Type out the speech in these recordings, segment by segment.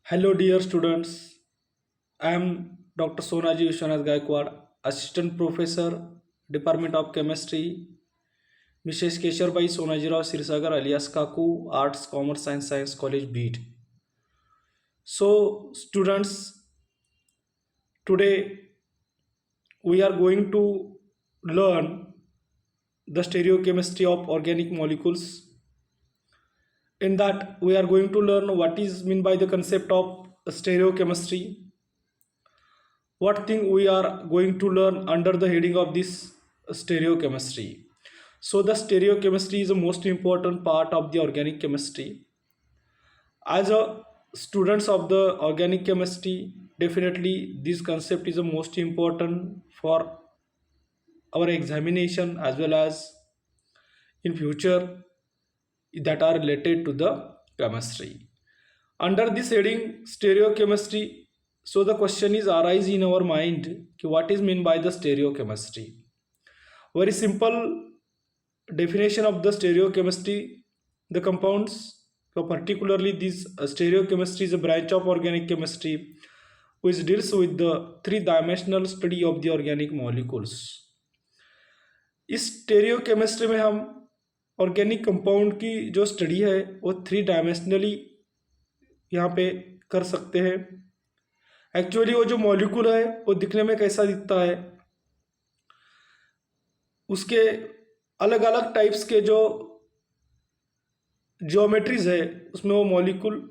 Hello, dear students. I am Dr. Sonaji Vishwanath Gaikwad, Assistant Professor, Department of Chemistry, Mrs. Kesharbai Sonajirao Sirsagar alias Kaku, Arts, Commerce and Science College, Beat. So, students, today we are going to learn the stereochemistry of organic molecules. In that, we are going to learn what is meant by the concept of stereochemistry, what thing we are going to learn under the heading of this stereochemistry. So the stereochemistry is the most important part of the organic chemistry. As a students of the organic chemistry, definitely this concept is the most important for our examination as well as in future that are related to the chemistry. Under this heading stereochemistry, so the question is arise in our mind कि what is meant by the stereochemistry. Very simple definition of the stereochemistry. The compounds, so particularly this stereochemistry is a branch of organic chemistry which deals with the three-dimensional study of the organic molecules. इस स्टेरियोकेमिस्ट्री में हम organic compound की जो study है वो three dimensionally यहाँ पे कर सकते हैं. एक्चुअली वो जो मॉलिक्यूल है वो दिखने में कैसा दिखता है, उसके अलग अलग टाइप्स के जो जियोमेट्रीज है उसमें वो मॉलिक्यूल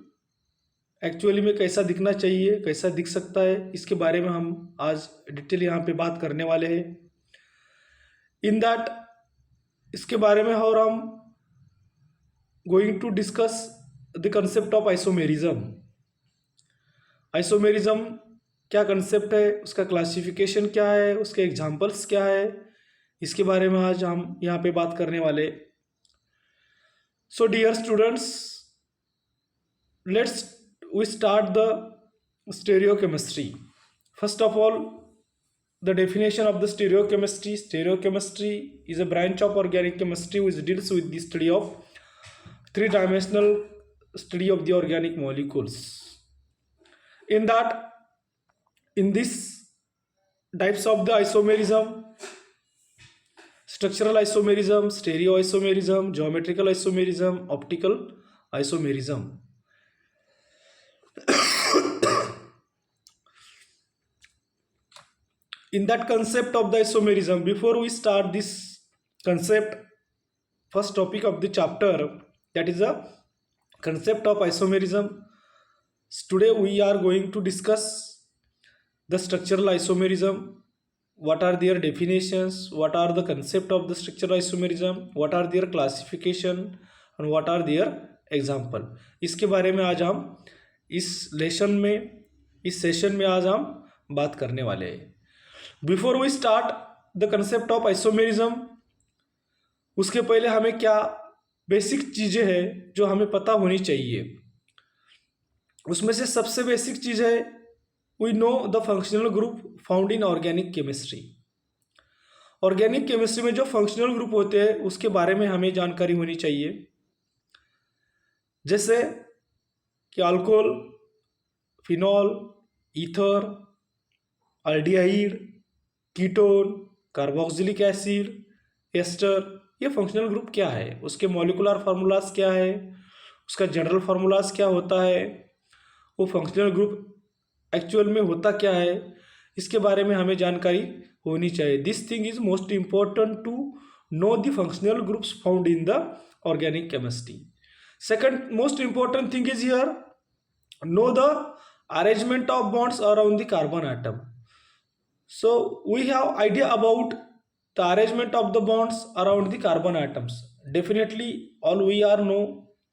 एक्चुअली में कैसा दिखना चाहिए, कैसा दिख सकता है, इसके बारे में हम आज डिटेल यहाँ पे बात करने वाले हैं. इन दैट इसके बारे में और हम going to discuss the concept of isomerism. Isomerism क्या कंसेप्ट है, उसका क्लासिफिकेशन क्या है, उसके एग्जांपल्स क्या है, इसके बारे में आज हम यहाँ पे बात करने वाले. So dear students, let's we start the stereochemistry. First of all, the definition of the stereochemistry. Stereochemistry is a branch of organic chemistry which deals with the study of three-dimensional study of the organic molecules. In that, in this types of the isomerism, structural isomerism, stereoisomerism, geometrical isomerism, optical isomerism. In that concept of the isomerism, before we start this concept, first topic of the chapter, that is the concept of isomerism. Today we are going to discuss the structural isomerism, what are their definitions, what are the concept of the structural isomerism, what are their classification and what are their example. इसके बारे में आज हम इस session में आज हम बात करने वाले हैं. Before we start the concept of isomerism, उसके पहले हमें क्या बेसिक चीज़ें हैं जो हमें पता होनी चाहिए. उसमें से सबसे बेसिक चीज़ है we know the functional group found in organic chemistry. Organic chemistry में जो फंक्शनल ग्रुप होते हैं उसके बारे में हमें जानकारी होनी चाहिए, जैसे कि alcohol, phenol, ether, aldehyde, ketone, carboxylic acid, ester. ये फंक्शनल ग्रुप क्या है, उसके मॉलिकुलर फार्मूलाज क्या है, उसका जनरल फार्मूलाज क्या होता है, वो फंक्शनल ग्रुप एक्चुअल में होता क्या है, इसके बारे में हमें जानकारी होनी चाहिए. This thing is most important to know the functional groups found in the organic chemistry. Second most important thing is here know the arrangement of bonds around the carbon atom. So we have idea about the arrangement of the bonds around the carbon atoms. Definitely all we are know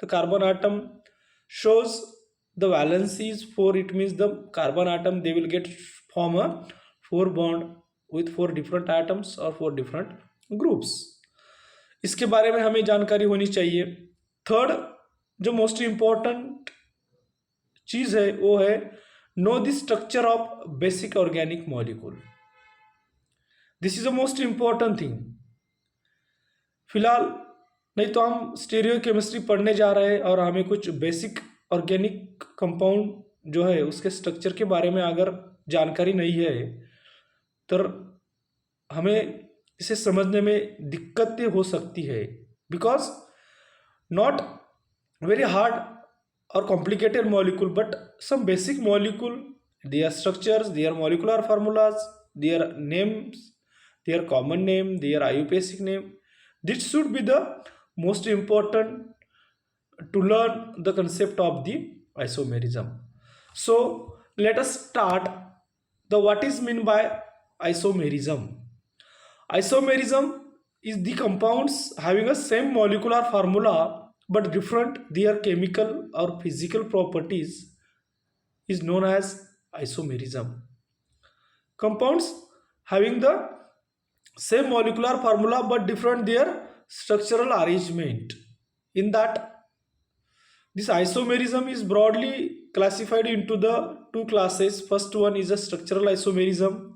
the carbon atom shows the valencies 4. It means the carbon atom they will get form a 4 bond with 4 different atoms or 4 different groups. इसके बारे में हमें जानकारी होनी चाहिए. Third जो most important चीज है वो है know the structure of basic organic molecule. This is the most important thing. फिलहाल नहीं तो हम स्टीरियो केमिस्ट्री पढ़ने जा रहे हैं और हमें कुछ बेसिक ऑर्गेनिक कंपाउंड जो है उसके स्ट्रक्चर के बारे में अगर जानकारी नहीं है तो हमें इसे समझने में दिक्कतें हो सकती है, because not very hard or complicated molecule, but some basic molecule, their structures, their molecular formulas, their names, their common name, their IUPAC name, this should be the most important to learn the concept of the isomerism. So let us start the what is mean by isomerism. Isomerism is the compounds having a same molecular formula but different their chemical or physical properties is known as isomerism. Compounds having the same molecular formula but different their structural arrangement. In that, this isomerism is broadly classified into the two classes. First one is a structural isomerism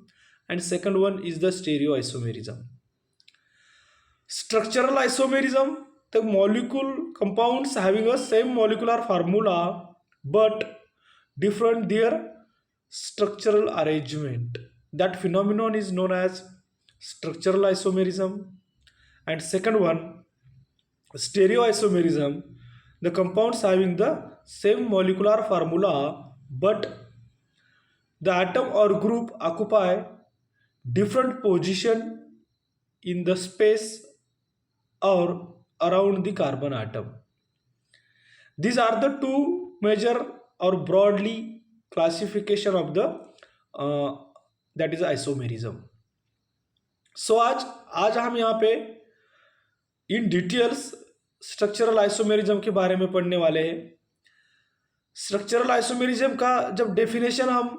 and second one is the stereoisomerism. Structural isomerism, the molecule compounds having a same molecular formula but different their structural arrangement. That phenomenon is known as structural isomerism. And second one, stereoisomerism, the compounds having the same molecular formula but the atom or group occupy different position in the space or around the carbon atom. These are the two major or broadly classification of the that is isomerism. So आज हम यहाँ पे in details structural isomerism के बारे में पढ़ने वाले हैं. स्ट्रक्चरल आइसोमेरिज्म का जब डेफिनेशन हम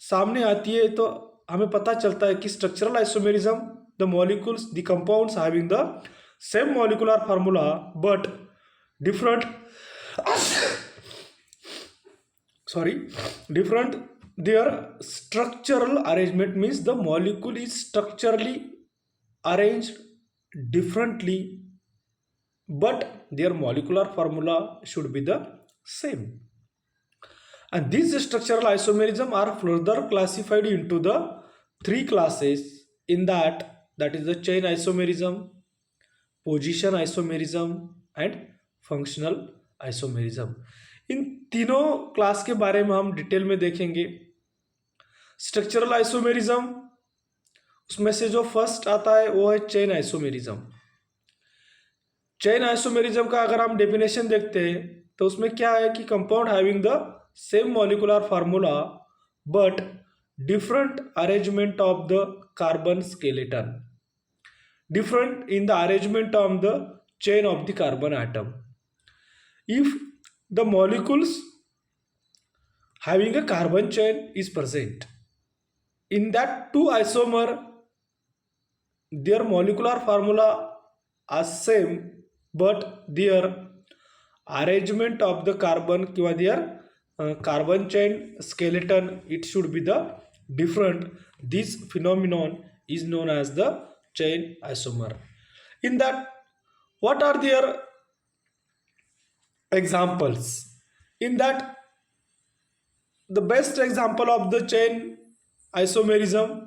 सामने आती है तो हमें पता चलता है कि structural isomerism, the molecules, the compounds having the same molecular formula but different different their structural arrangement, means the molecule is structurally arranged differently but their molecular formula should be the same. And these structural isomerism are further classified into the three classes. In that is the chain isomerism, position isomerism and functional isomerism. इन तीनों class के बारे में हम detail में देखेंगे. Structural isomerism, उसमें से जो फर्स्ट आता है वो है चेन आइसोमेरिज्म. चेन आइसोमेरिज्म का अगर हम डेफिनेशन देखते हैं तो उसमें क्या है कि compound having the same molecular formula but different arrangement of the carbon skeleton, different in the arrangement of the chain of the carbon atom. If the molecules having a carbon chain is present, in that two isomer their molecular formula are same but their arrangement of the carbon or their carbon chain skeleton, it should be the different. This phenomenon is known as the chain isomer. In that, what are their examples? In that, the best example of the chain isomerism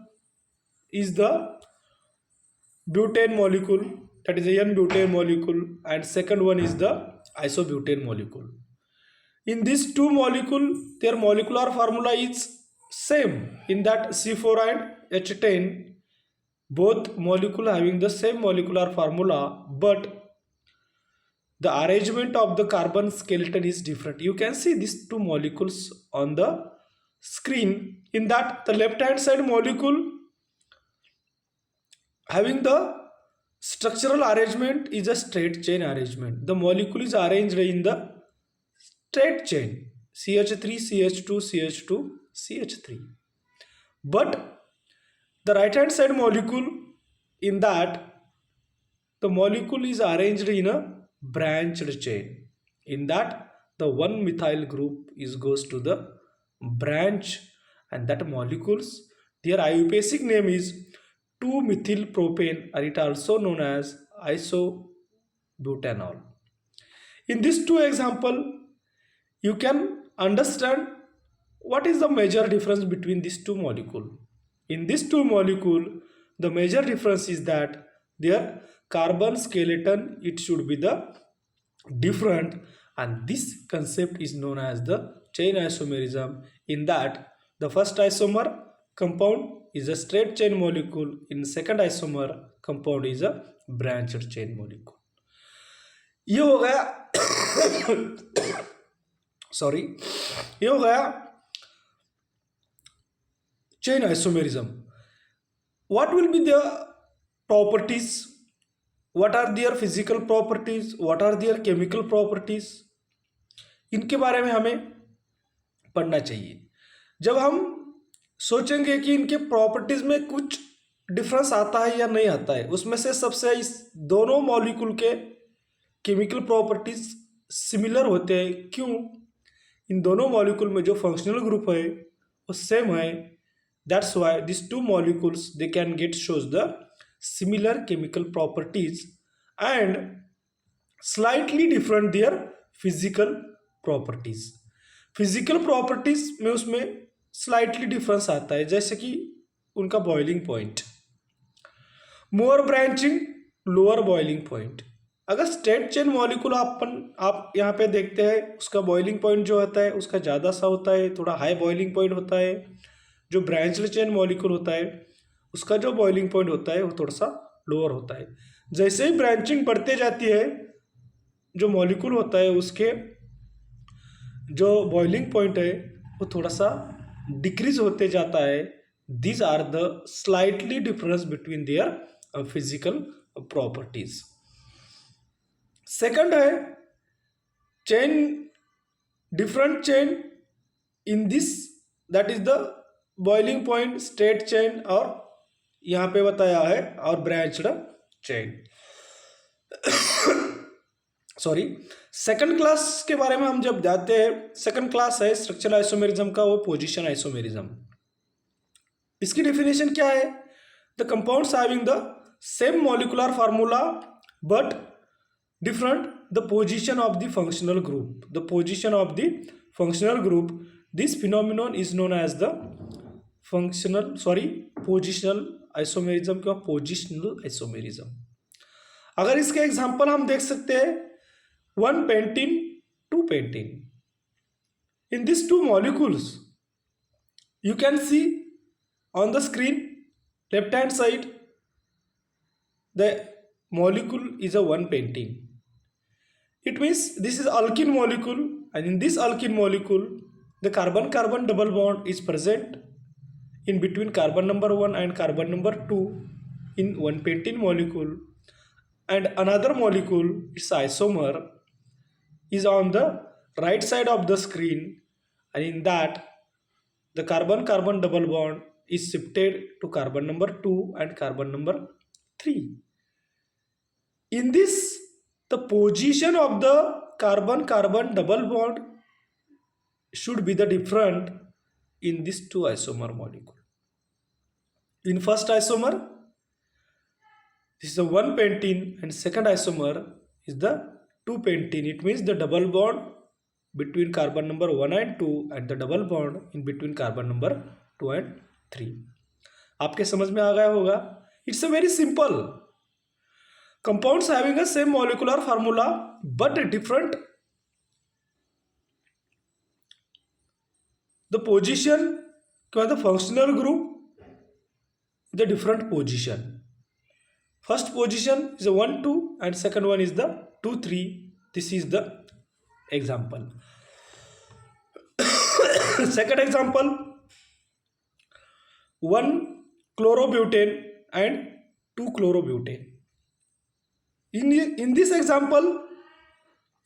is the butane molecule, that is the N-butane molecule, and second one is the isobutane molecule. In these two molecules, their molecular formula is same. In that C4 and H10, both molecule having the same molecular formula but the arrangement of the carbon skeleton is different. You can see these two molecules on the screen. In that, the left hand side molecule having the structural arrangement is a straight chain arrangement. The molecule is arranged in the straight chain, CH3 CH2 CH2 CH3. But the right hand side molecule, in that the molecule is arranged in a branched chain. In that the one methyl group is goes to the branch, and that molecules, their IUPAC name is 2-methylpropane, or it also known as isobutanol. In these two example, you can understand what is the major difference between these two molecules. In these two molecules, the major difference is that their carbon skeleton, it should be the different, and this concept is known as the chain isomerism. In that, the first isomer compound is a straight chain molecule, in second isomer compound is a branched chain molecule. ये हो गया sorry, ये हो गया chain isomerism. What will be their properties? What are their physical properties? What are their chemical properties? इनके बारे में हमें पढ़ना चाहिए. जब हम सोचेंगे कि इनके प्रॉपर्टीज में कुछ डिफरेंस आता है या नहीं आता है, उसमें से सबसे इस दोनों मॉलिक्यूल के केमिकल प्रॉपर्टीज सिमिलर होते हैं. क्यों? इन दोनों मॉलिक्यूल में जो फंक्शनल ग्रुप है वो सेम है. That's why this two molecules they can get shows the similar chemical properties and slightly different there physical properties. Physical properties में उसमें स्लाइटली डिफरेंस आता है, जैसे कि उनका बॉइलिंग पॉइंट, मोर ब्रांचिंग, लोअर बॉइलिंग पॉइंट. अगर स्ट्रेट चेन मॉलिक्यूल आप यहाँ पे देखते हैं, उसका बॉइलिंग पॉइंट जो होता है उसका ज़्यादा सा होता है, थोड़ा हाई बॉइलिंग पॉइंट होता है. जो ब्रांच्ड चेन मॉलिक्यूल होता है उसका जो बॉइलिंग पॉइंट होता है वो थोड़ा सा लोअर होता है. जैसे ही ब्रांचिंग बढ़ते जाती है, जो मॉलिक्यूल होता है उसके जो बॉइलिंग पॉइंट है वो थोड़ा सा डिक्रीज होते जाता है. These are the slightly difference between their physical properties. Second है chain, different chain in this, that is the boiling point, straight chain और यहाँ पे बताया है और branched chain. Sorry, second class के बारे में हम जब जाते हैं, सेकंड क्लास है स्ट्रक्चरल आइसोमेरिज्म का, वो पोजीशन आइसोमेरिज्म. इसकी डेफिनेशन क्या है? The compounds having the same molecular formula but different the position of the functional group. The position of the functional group, this phenomenon is known as the positional isomerism क्या positional isomerism. अगर इसके example हम देख सकते हैं, one pentene, two pentene. In these two molecules you can see on the screen left hand side the molecule is a one pentene. It means this is alkene molecule, and in this alkene molecule the carbon-carbon double bond is present in between carbon number 1 and carbon number 2 in one pentene molecule, and another molecule, its isomer, is on the right side of the screen, and in that the carbon-carbon double bond is shifted to carbon number 2 and carbon number 3. In this, the position of the carbon-carbon double bond should be the different in these two isomer molecule. In first isomer, this is the one pentene, and second isomer is the two pentene. It means the double bond between carbon number 1 and 2 and the double bond in between carbon number 2 and 3. आपके समझ में आ गया होगा. It's a very simple. Compounds having a same molecular formula but different the position, the functional group, the different position. First position is a 1 2 and second one is the 2 3. This is the example. Second example, 1 chlorobutane and 2 chlorobutane. In this example,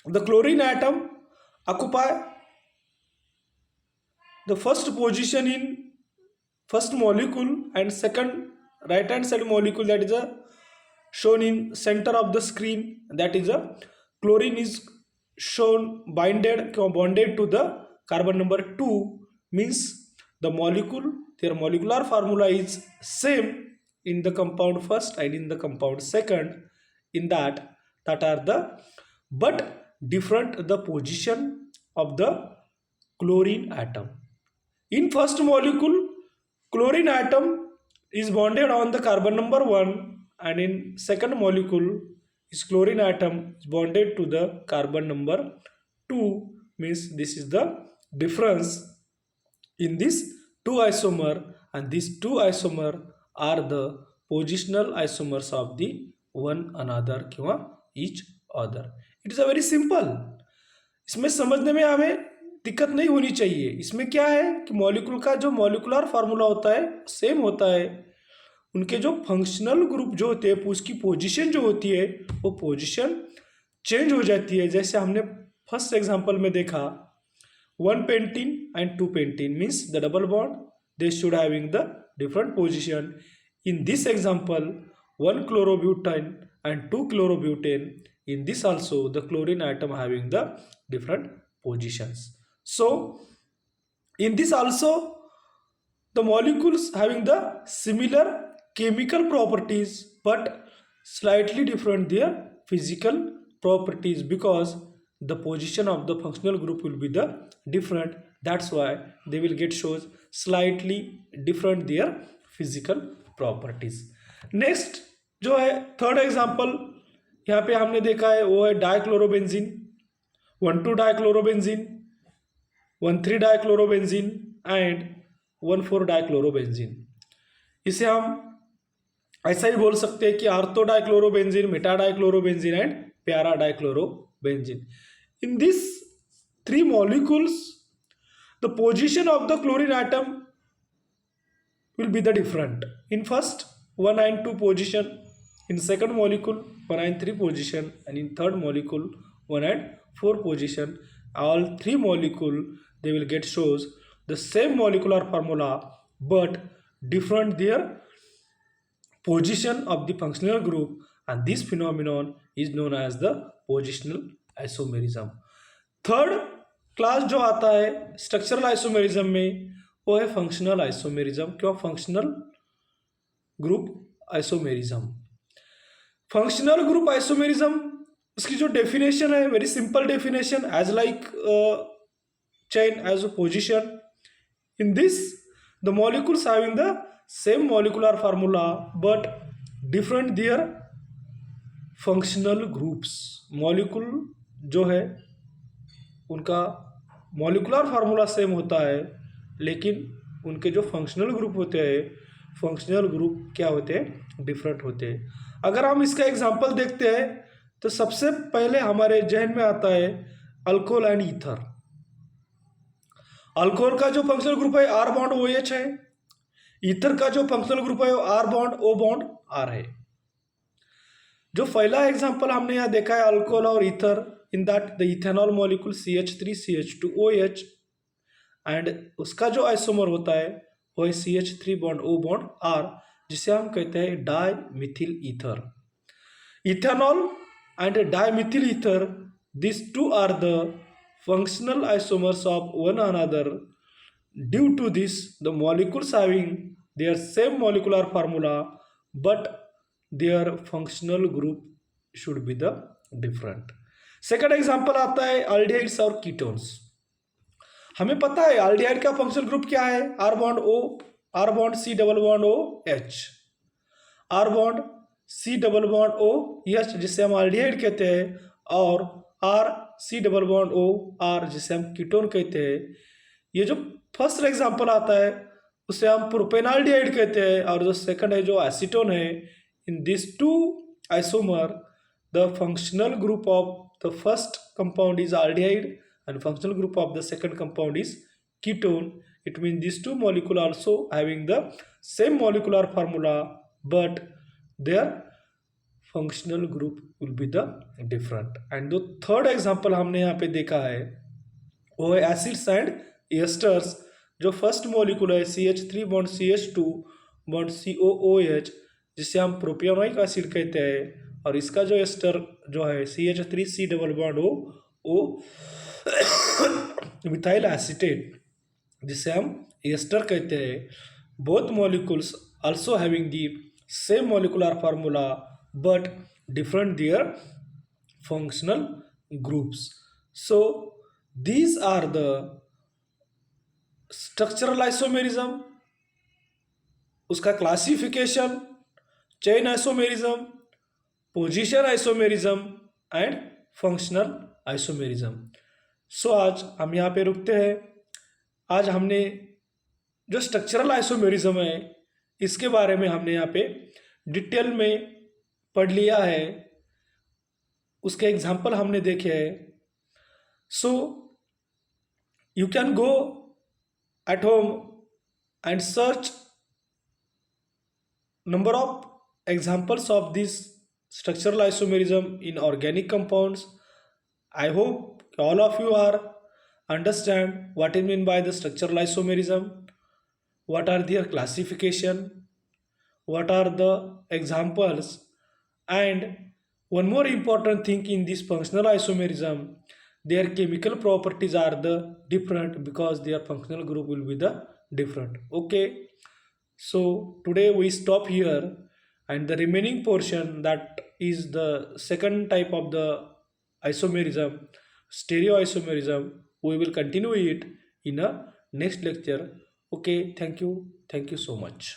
the chlorine atom occupy the first position in first molecule, and second right hand side molecule, that is a shown in center of the screen, that is a chlorine is shown bonded to the carbon number 2, means the molecule, their molecular formula is same in the compound first and in the compound second. In that are the but different the position of the chlorine atom. In first molecule, chlorine atom is bonded on the carbon number 1, and in second molecule is chlorine atom is bonded to the carbon number 2. Means this is the difference in this two isomer, and these two isomer are the positional isomers of the one another किंवा each other. It is a very simple. इसमें समझने में हमें दिक्कत नहीं होनी चाहिए. इसमें क्या है कि मॉलिक्यूल का जो मॉलिकुलर फार्मूला होता है सेम होता है, उनके जो फंक्शनल ग्रुप जो होते हैं उसकी पोजीशन जो होती है वो पोजीशन चेंज हो जाती है. जैसे हमने फर्स्ट एग्जांपल में देखा, 1 pentene and 2 pentene means the double bond, they should having the different position. In this example, 1 chlorobutane and 2 chlorobutane, in this also the chlorine atom having the different positions. So in this also the molecules having the similar chemical properties but slightly different their physical properties, because the position of the functional group will be the different. That's why they will get shows slightly different their physical properties. Next जो है third example यहाँ पे हमने देखा है वो है dichlorobenzene, 1,2 dichlorobenzene, 1,3 dichlorobenzene and 1,4 dichlorobenzene. इसे हम ऐसा ही बोल सकते हैं कि ortho dichlorobenzene, Meta dichlorobenzene and प्यारा dichlorobenzene. In these three molecules, the position of the chlorine atom will be the different. In first 1 and 2 position, in second molecule 1 and 3 position, and in third molecule 1 and 4 position. All three molecule they will get shows the same molecular formula but different their position of the functional group, and this phenomenon is known as the positional isomerism. Third class जो आता है structural isomerism में वो है functional isomerism क्यों functional group isomerism. Functional group isomerism उसकी जो definition है very simple definition, as like chain as a position. In this the molecules having the same molecular formula but different their functional groups. Molecule जो है उनका molecular formula same होता है लेकिन उनके जो फंक्शनल ग्रुप होते हैं फंक्शनल ग्रुप क्या होते हैं डिफरेंट होते हैं. अगर हम इसका एग्जांपल देखते हैं तो सबसे पहले हमारे जहन में आता है अल्कोहल एंड ईथर. अल्कोहल का जो फंक्शनल ग्रुप है आर बॉन्ड ओ एच है, ईथर का जो फंक्शनल ग्रुप है R bond O bond R है. जो पहला एग्जांपल हमने यहाँ देखा है अल्कोहल और ether, in that the ethanol molecule CH3CH2OH and उसका जो आइसोमर होता है वो है CH3 bond O bond R, जिसे हम कहते हैं dimethyl ether. Ethanol and dimethyl ether, this two are the functional isomers of one another. Due to this the molecules having their same molecular formula but their functional group should be the different. Second example आता है aldehydes और ketones. हमें पता है aldehyde का functional group क्या है R bond O, R bond C double bond O H, R bond C double bond O H जिसे हम अल्डिहाइड कहते हैं, और R C double bond O R जिसे हम कीटोन कहते हैं. ये जो फर्स्ट एग्जांपल आता है उसे हम प्रोपेनॉल्डिहाइड कहते हैं, और जो सेकंड है जो एसीटोन है. In these two isomer, the functional group of the first compound is aldehyde and functional group of the second compound is ketone. It means these two molecules also having the same molecular formula but their functional group will be the different. And the third example हमने यहाँ पे देखा है वो है acids and esters. जो first molecule है CH3 bond CH2 bond COOH जिसे हम प्रोपियोनिक एसिड कहते हैं, और इसका जो एस्टर जो है CH3C double bond O methyl acetate जिसे हम एस्टर कहते हैं. Both molecules also having the same molecular formula but different their functional groups. So These are the structural isomerism, उसका classification, chain isomerism, position isomerism and functional isomerism. So आज हम यहाँ पे रुकते हैं। आज हमने जो स्ट्रक्चरल आइसोमेरिज्म है इसके बारे में हमने यहाँ पे डिटेल में पढ़ लिया है, उसके एग्जाम्पल हमने देखे हैं। So you can go at home and search number of examples of this structural isomerism in organic compounds. I hope all of you are understand what is mean by the structural isomerism, what are their classification, what are the examples, and one more important thing in this functional isomerism, their chemical properties are the different because their functional group will be the different. Okay, so today we stop here, and the remaining portion, that is the second type of the isomerism, stereoisomerism, we will continue it in a next lecture. Okay, thank you so much.